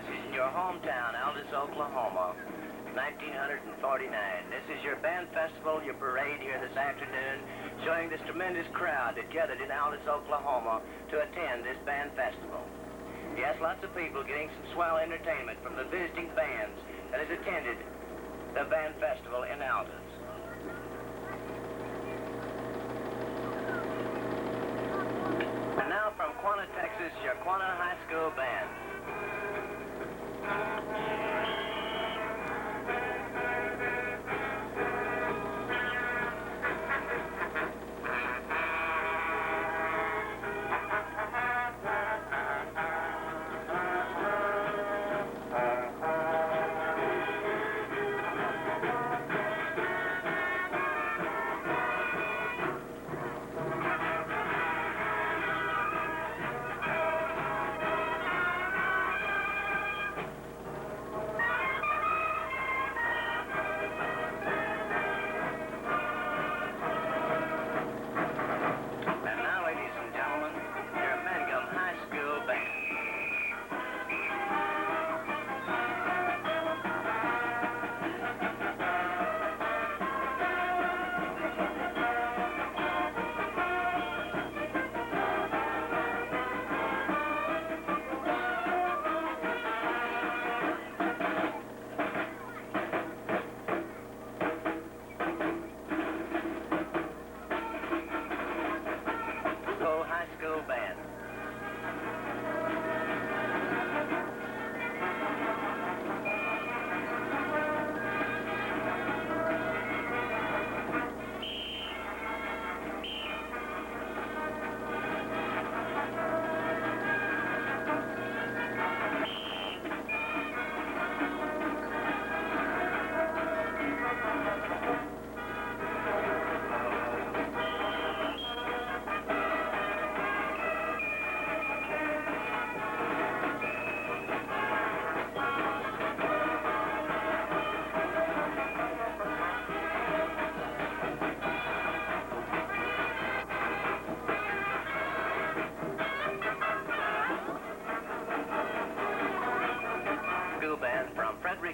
This is in your hometown, Altus, Oklahoma, 1949. This is your band festival, your parade here this afternoon, showing this tremendous crowd that gathered in Altus, Oklahoma to attend this band festival. Yes, lots of people getting some swell entertainment from the visiting bands that has attended the band festival in Altus. And now from Quanah, Texas, your Quanah High School Band.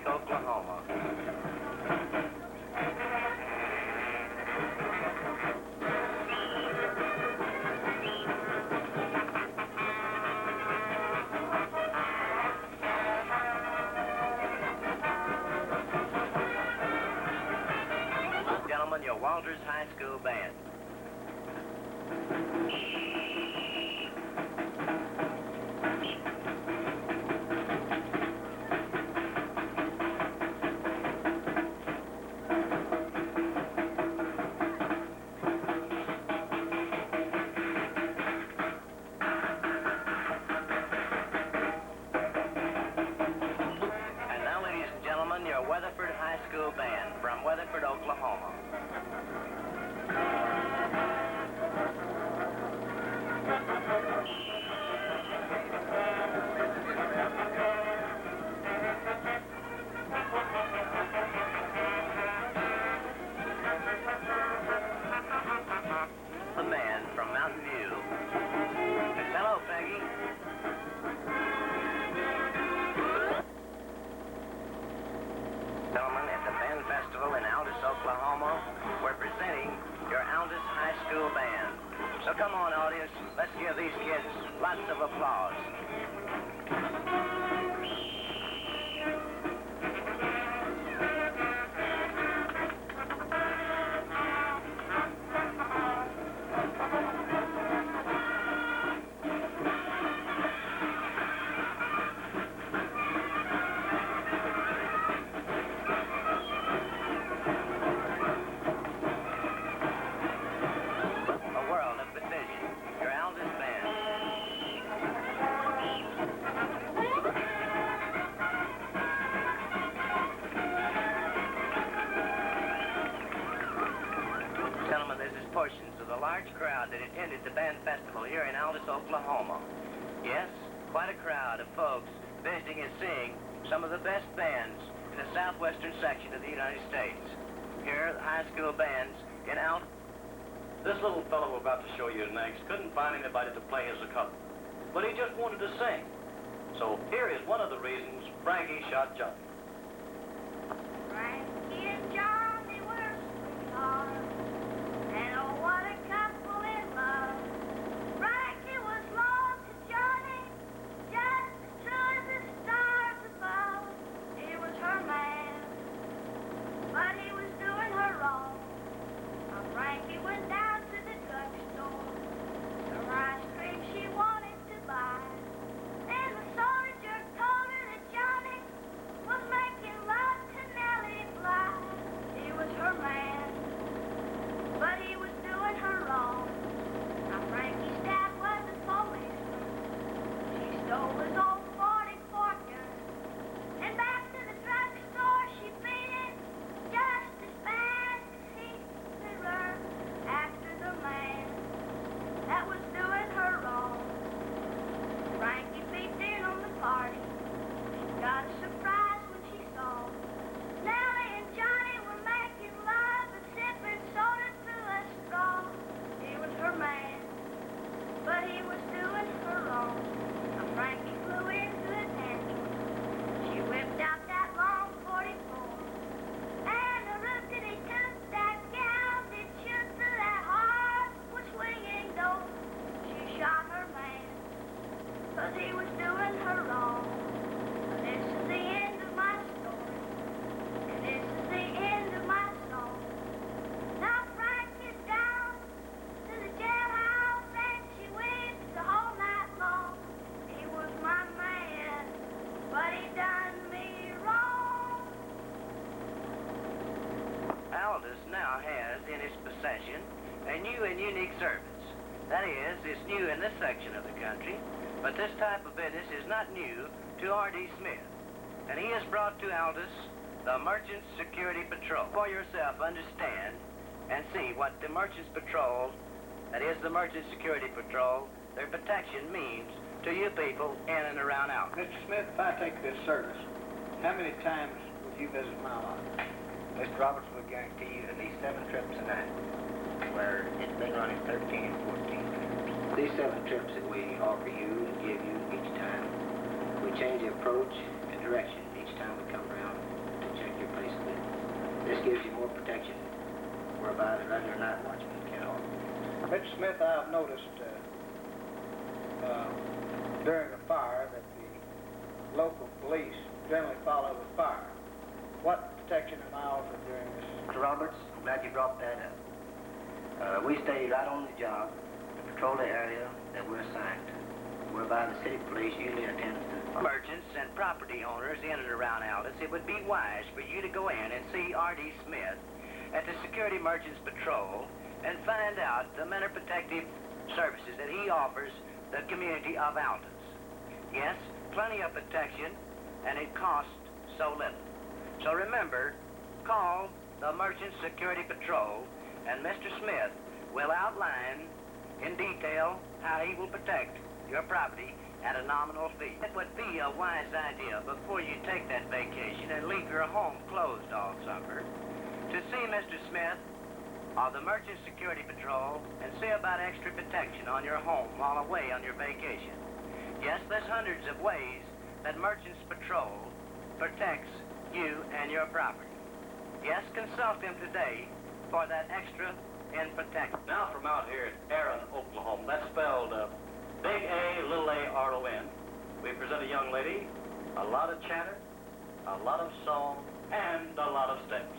Oklahoma. Gentlemen, your Walters High School Band. Your Weatherford High School Band from Weatherford, Oklahoma. The man from Mountain View. Hello, Peggy. Gentlemen, at the band festival in Altus, Oklahoma, we're presenting your Altus High School Band. So come on, audience, let's give these kids lots of applause. Gentlemen, this is portions of the large crowd that attended the band festival here in Altus, Oklahoma. Yes, quite a crowd of folks visiting and seeing some of the best bands in the southwestern section of the United States. Here, the high school bands in Altus. This little fellow we're about to show you next couldn't find anybody to play his accompaniment, but he just wanted to sing. So here is one of the reasons Frankie shot Johnny. Frankie and John, they were sweethearts, and oh, what a couple in love. Frankie was loyal to Johnny, just as true as the stars above. He was her man, but he was doing her wrong. Now Frankie went down to the drugstore, some ice cream she wanted to buy. And the soldier told her that Johnny was making love to Nellie Bly. He was her man, but he was doing her wrong. Now Frankie's dad was a policeman. She stole his old 44 gun, and back to the drugstore she beat it just as fast as he could run after the man that was doing her wrong. Frankie peeped in on the party. She got a surprise when she saw Nellie and Johnny were making love and sipping soda through a straw. He was her man, but he was doing her wrong. Now Frankie flew into a tantrum. She whipped out that long 44, and the root that he took that gal did shoot through that hardwood swinging door. She shot her man, 'cause he was doing her wrong. Now this is the end of my story, and this is the end of my song. Now Frankie's down to the jailhouse, and she weeps the whole night long. He was my man, but he done me wrong. Altus now has in its possession a new and unique service. That is, it's new in this section of the country, but this type of business is not new to R.D. Smith. And he has brought to Altus the Merchants Security Patrol. For yourself, understand and see what the Merchants Patrol, that is the Merchants Security Patrol, their protection means to you people in and around Altus. Mr. Smith, if I take this service, how many times would you visit my lot? Mr. Roberts will guarantee you at least 7 trips a night, where it's been running 13, 14 trips. These 7 trips that we offer you and give you each time, we change the approach and direction each time we come around to check your place of business. This gives you more protection, whereby the regular night watchman can't offer. Mr. Smith, I've noticed during a fire that the local police generally follow the fire. What protection am I offered during this? Mr. Roberts, I'm glad you brought that up. We stay right on the job to patrol the area that we're assigned to, whereby the city police usually attends to. Merchants and property owners in and around Altus, it would be wise for you to go in and see R.D. Smith at the Security Merchants Patrol and find out the many protective services that he offers the community of Altus. Yes, plenty of protection, and it costs so little. So remember, call the Merchants Security Patrol, and Mr. Smith will outline in detail how he will protect your property at a nominal fee. It would be a wise idea before you take that vacation and leave your home closed all summer to see Mr. Smith of the Merchant Security Patrol and see about extra protection on your home while away on your vacation. Yes, there's hundreds of ways that Merchants Patrol protects you and your property. Yes, consult them today for that extra in protection. Now from out here at Aaron, Oklahoma, that's spelled big A, little A-R-O-N. We present a young lady, a lot of chatter, a lot of song, and a lot of steps.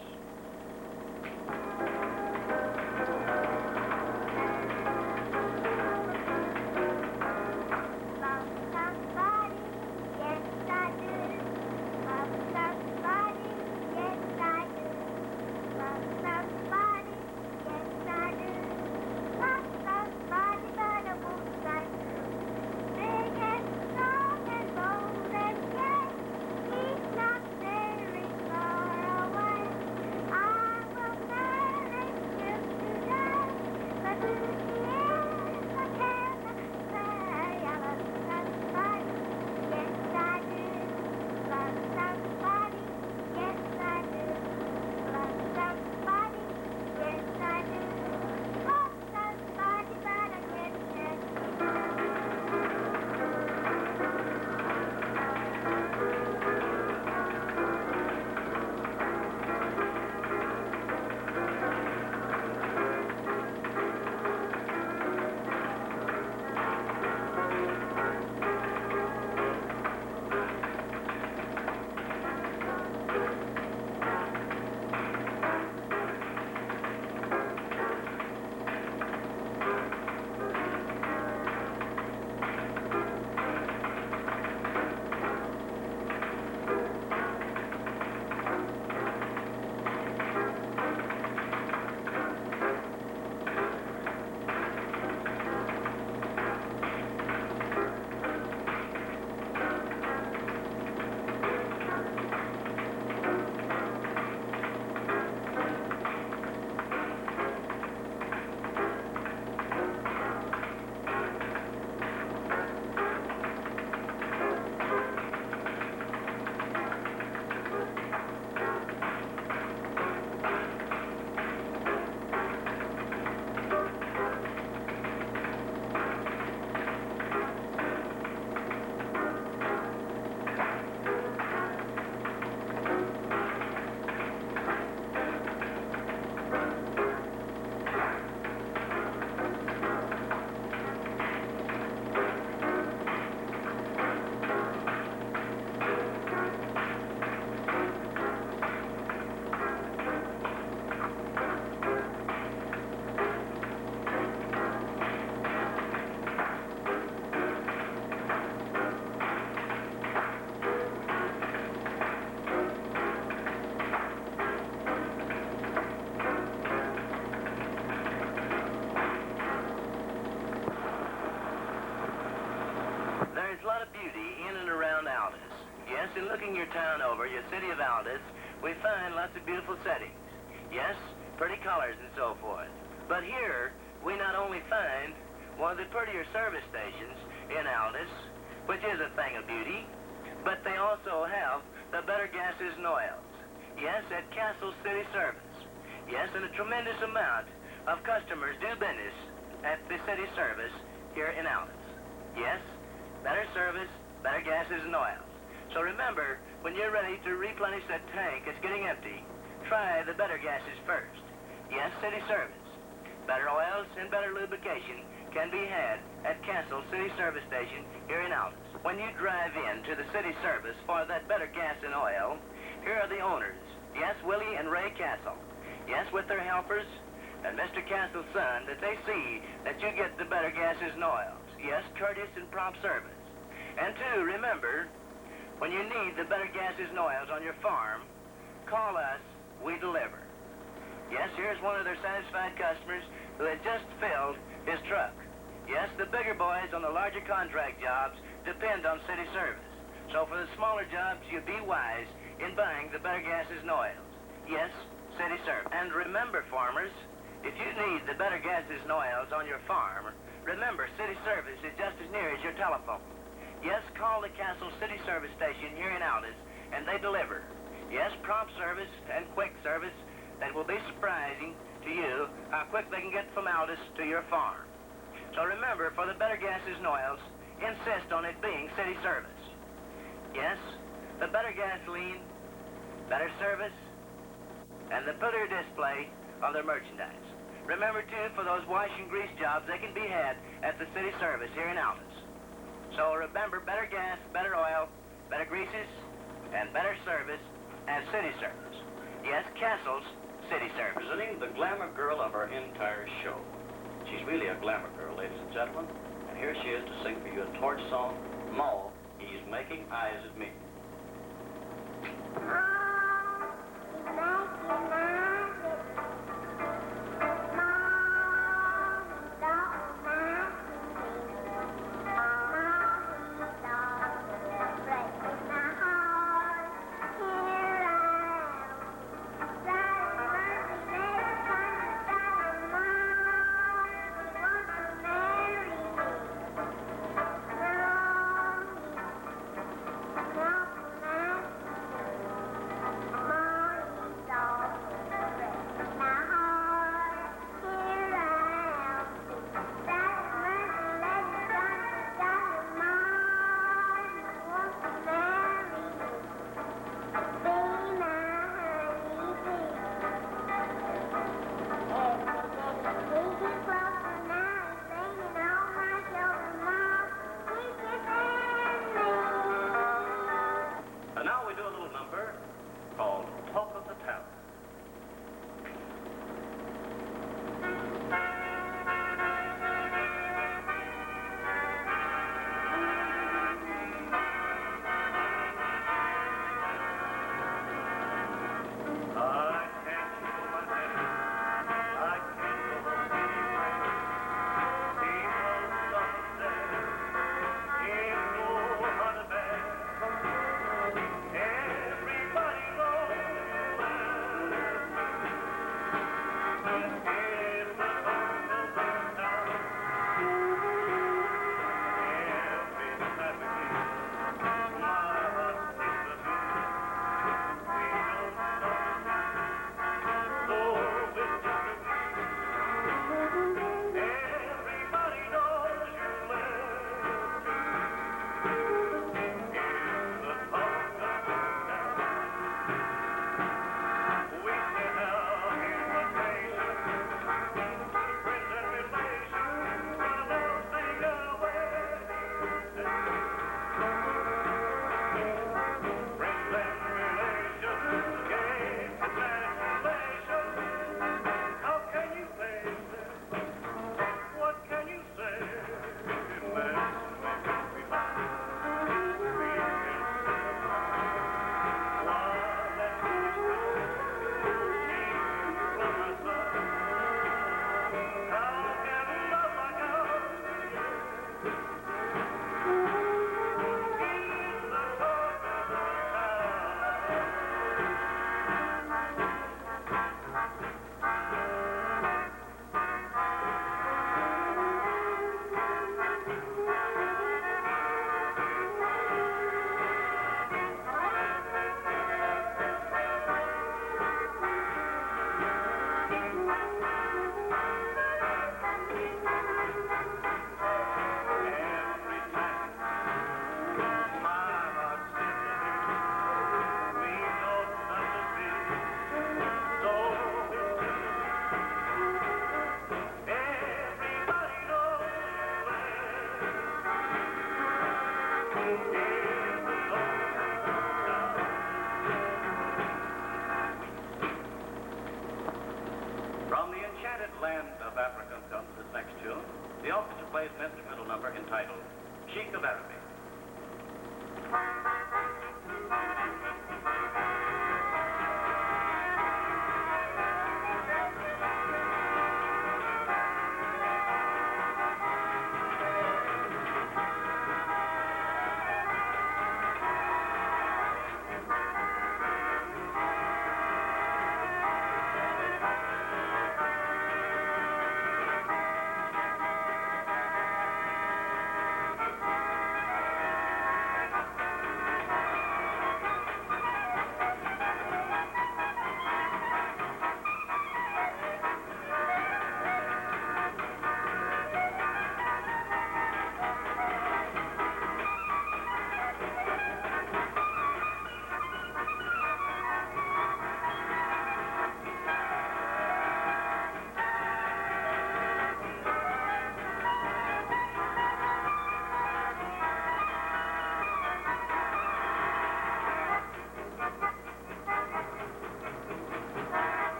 beauty in and around Altus. Yes, in looking your town over, your city of Altus, we find lots of beautiful settings. Yes, pretty colors and so forth. But here, we not only find one of the prettier service stations in Altus, which is a thing of beauty, but they also have the better gases and oils. Yes, at Castle City Service. Yes, and a tremendous amount of customers do business at the city service here in Altus. Yes, better service, better gases and oils. So remember, when you're ready to replenish that tank that's getting empty, try the better gases first. Yes, city service. Better oils and better lubrication can be had at Castle City Service Station here in Altus. When you drive in to the city service for that better gas and oil, here are the owners. Yes, Willie and Ray Castle. Yes, with their helpers and Mr. Castle's son, that they see that you get the better gases and oils. Yes, courteous and prompt service. And two, remember, when you need the better gases and oils on your farm, call us, we deliver. Yes, here's one of their satisfied customers who had just filled his truck. Yes, the bigger boys on the larger contract jobs depend on city service. So for the smaller jobs, you be wise in buying the better gases and oils. Yes, city service. And remember, farmers, if you need the better gases and oils on your farm, remember, city service is just as near as your telephone. Yes, call the Castle City Service Station here in Altus, and they deliver. Yes, prompt service and quick service that will be surprising to you how quick they can get from Altus to your farm. So remember, for the better gases and oils, insist on it being city service. Yes, the better gasoline, better service, and the prettier display of their merchandise. Remember, too, for those wash and grease jobs, they can be had at the city service here in Altus. So remember, better gas, better oil, better greases, and better service at city service. Yes, Castle's City Service. Presenting the glamour girl of our entire show. She's really a glamour girl, ladies and gentlemen. And here she is to sing for you a torch song, Ma, He's Making Eyes at Me.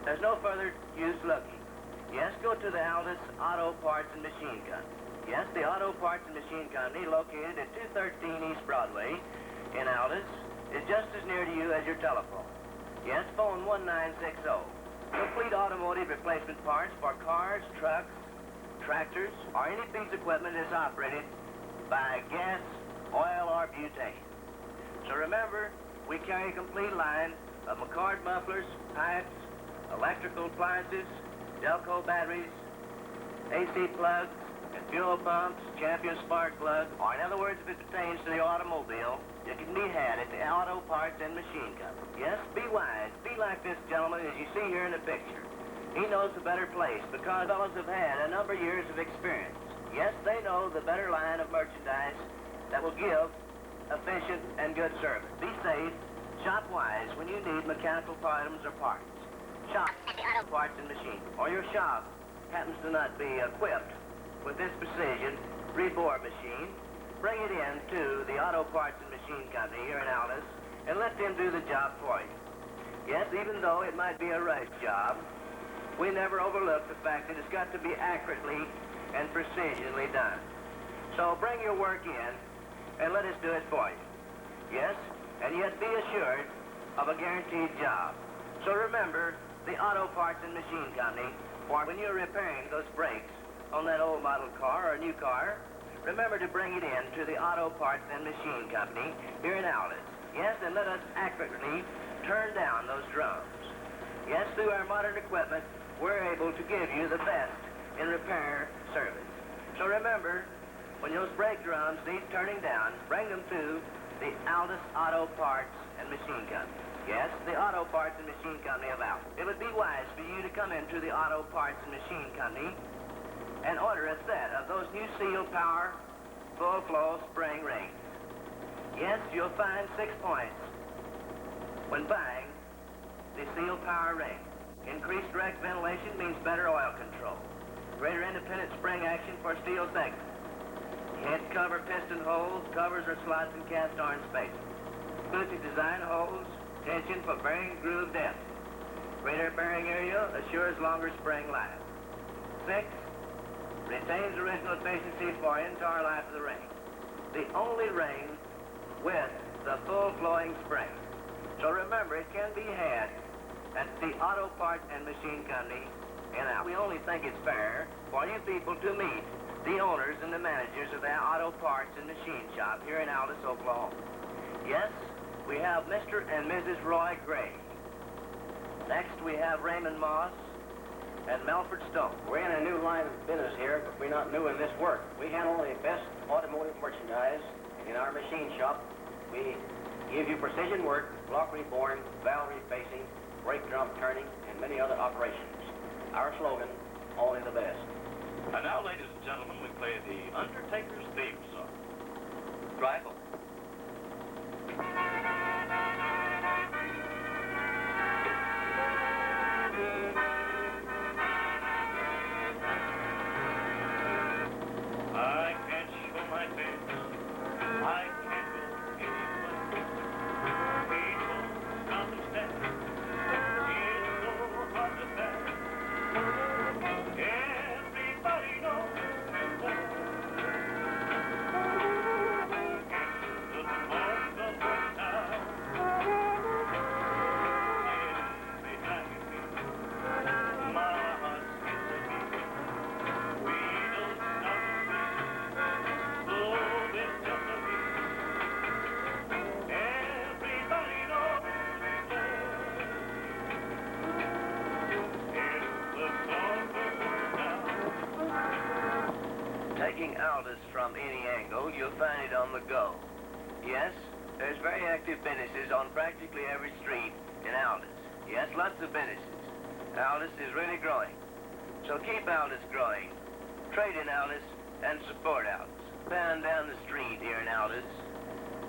There's no further use looking. Yes, go to the Altus Auto Parts and Machine Company. Yes, the Auto Parts and Machine Company, located at 213 East Broadway in Altus, is just as near to you as your telephone. Yes, phone 1960. Complete automotive replacement parts for cars, trucks, tractors, or any piece of equipment that's operated by gas, oil, or butane. So remember, we carry a complete line of McCord mufflers, pipes, electrical appliances, Delco batteries, AC plugs, and fuel pumps, Champion spark plugs, or in other words, if it pertains to the automobile, it can be had at the Auto Parts and Machine Company. Yes, be wise. Be like this gentleman as you see here in the picture. He knows the better place because fellows have had a number of years of experience. Yes, they know the better line of merchandise that will give efficient and good service. Be safe. Shop wise when you need mechanical items or parts. Shop at the Auto Parts and Machine. Or your shop happens to not be equipped with this precision rebore machine. Bring it in to the Auto Parts and Machine Company here in Altus and let them do the job for you. Yes, even though it might be a rush job, we never overlook the fact that it's got to be accurately and precisionally done. So bring your work in and let us do it for you. Yes, and yet be assured of a guaranteed job. So remember, the Auto Parts and Machine Company, for when you're repairing those brakes on that old model car or a new car, remember to bring it in to the Auto Parts and Machine Company here in Altus. Yes, and let us accurately turn down those drums. Yes, through our modern equipment, we're able to give you the best in repair service. So remember, when those brake drums need turning down, bring them to the Altus Auto Parts and Machine Company. Yes, the Auto Parts and Machine Company of Altus. It would be wise for you to come into the Auto Parts and Machine Company and order a set of those new Seal Power full flow spring rings. Yes, you'll find 6 points when buying the Seal Power ring. Increased direct ventilation means better oil control. Greater independent spring action for steel segments. Head cover piston holes, covers or slots in cast iron spacing. Exclusive design holes, tension for bearing groove depth. Greater bearing area assures longer spring life. 6, retains original efficiency for entire life of the ring. The only ring with the full flowing spring. So remember, it can be had at the Auto Parts and Machine Company in Altus. We only think it's fair for you people to meet the owners and the managers of the Auto Parts and Machine Shop here in Altus, Oklahoma. Yes, we have Mr. and Mrs. Roy Gray. Next, we have Raymond Moss and Melford Stone. We're in a new line of business here, but we're not new in this work. We handle the best automotive merchandise in our machine shop. We give you precision work, block reborn, valve refacing, brake drum turning, and many other operations. Our slogan, only the best. And now, ladies and gentlemen, we play the Undertaker's theme song. Drive on. I can't show my face. I can't go anywhere. People understand. It's so hard to bear. Everybody knows that. It's the talk of the town. Every time you feel my heart skips a beat. We don't stop to breathe. Oh, it's just a beat. Everybody knows that. It's the talk of the town. Taking Altus from any angle, you'll find it on the go. Yes, there's very active businesses on practically every street in Altus. Yes, lots of businesses. Altus is really growing. So keep Altus growing. Trade in Altus and support Altus. Down the street here in Altus,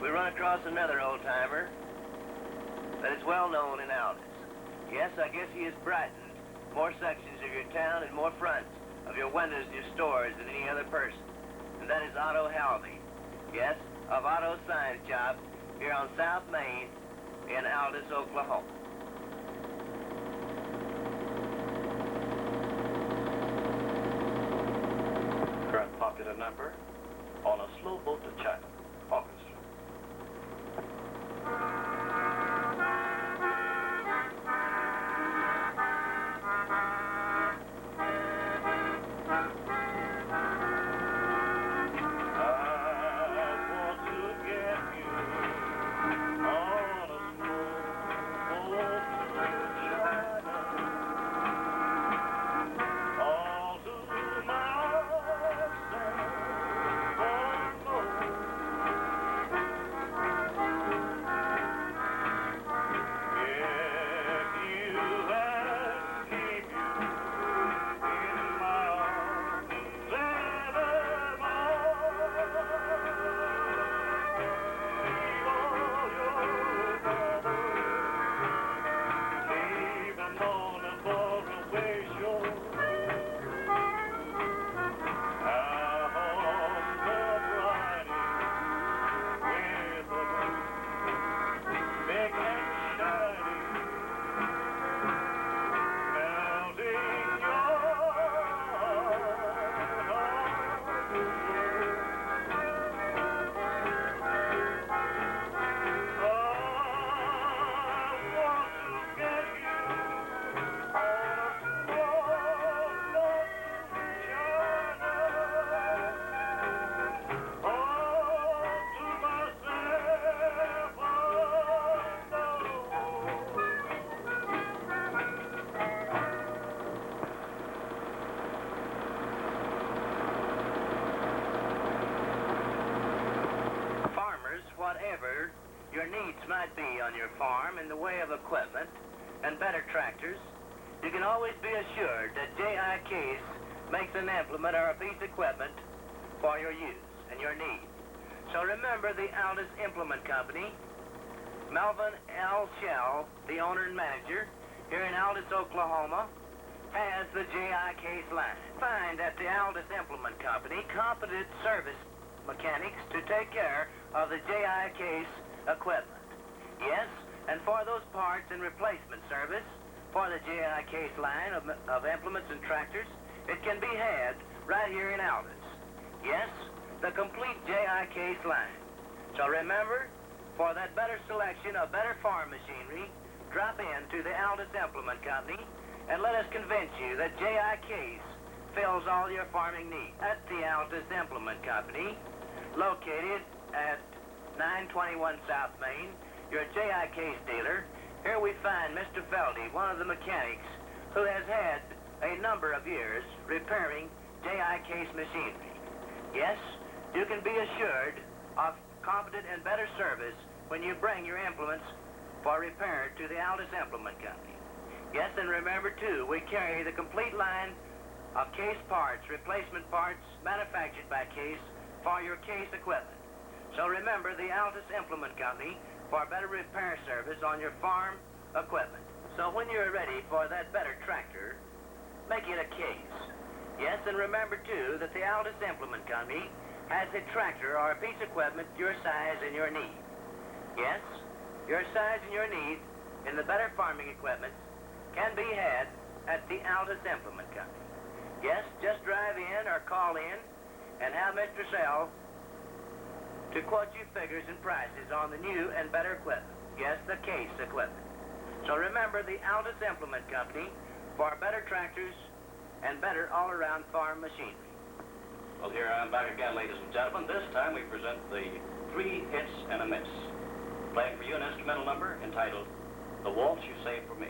we run across another old-timer that is well known in Altus. Yes, I guess he has brightened more sections of your town and more fronts of your windows and your stores than any other person. And that is Otto Halvey. Yes, of Otto's Sign Shop here on South Main in Altus, Oklahoma. popular number, On a Slow Boat to China, Orchestra. Whatever your needs might be on your farm in the way of equipment and better tractors, you can always be assured that J.I. Case makes an implement or a piece of equipment for your use and your needs. So remember the Altus Implement Company. Melvin L. Shell, the owner and manager here in Altus, Oklahoma, has the J.I. Case line. Find at the Altus Implement Company competent service mechanics to take care of the J.I. Case equipment. Yes, and for those parts and replacement service for the J.I. Case line of implements and tractors, it can be had right here in Altus. Yes, the complete J.I. Case line. So remember, for that better selection of better farm machinery, drop in to the Altus Implement Company and let us convince you that J.I. Case fills all your farming needs. At the Altus Implement Company, located at 921 South Main, your J.I. Case dealer, here we find Mr. Feldy, one of the mechanics who has had a number of years repairing J.I. Case machinery. Yes, you can be assured of competent and better service when you bring your implements for repair to the Altus Implement Company. Yes, and remember, too, we carry the complete line of case parts, replacement parts, manufactured by Case for your case equipment. So remember the Altus Implement Company for better repair service on your farm equipment. So when you're ready for that better tractor, make it a Case. Yes, and remember, too, that the Altus Implement Company has a tractor or a piece of equipment your size and your need. Yes, your size and your need in the better farming equipment can be had at the Altus Implement Company. Yes, just drive in or call in and have Mr. Sell to quote you figures and prices on the new and better equipment. Yes, the Case equipment. So remember the Altus Implement Company for better tractors and better all-around farm machinery. Well, here I'm back again, ladies and gentlemen. This time we present the 3 hits and a miss. Playing for you an instrumental number entitled The Waltz You Saved for Me.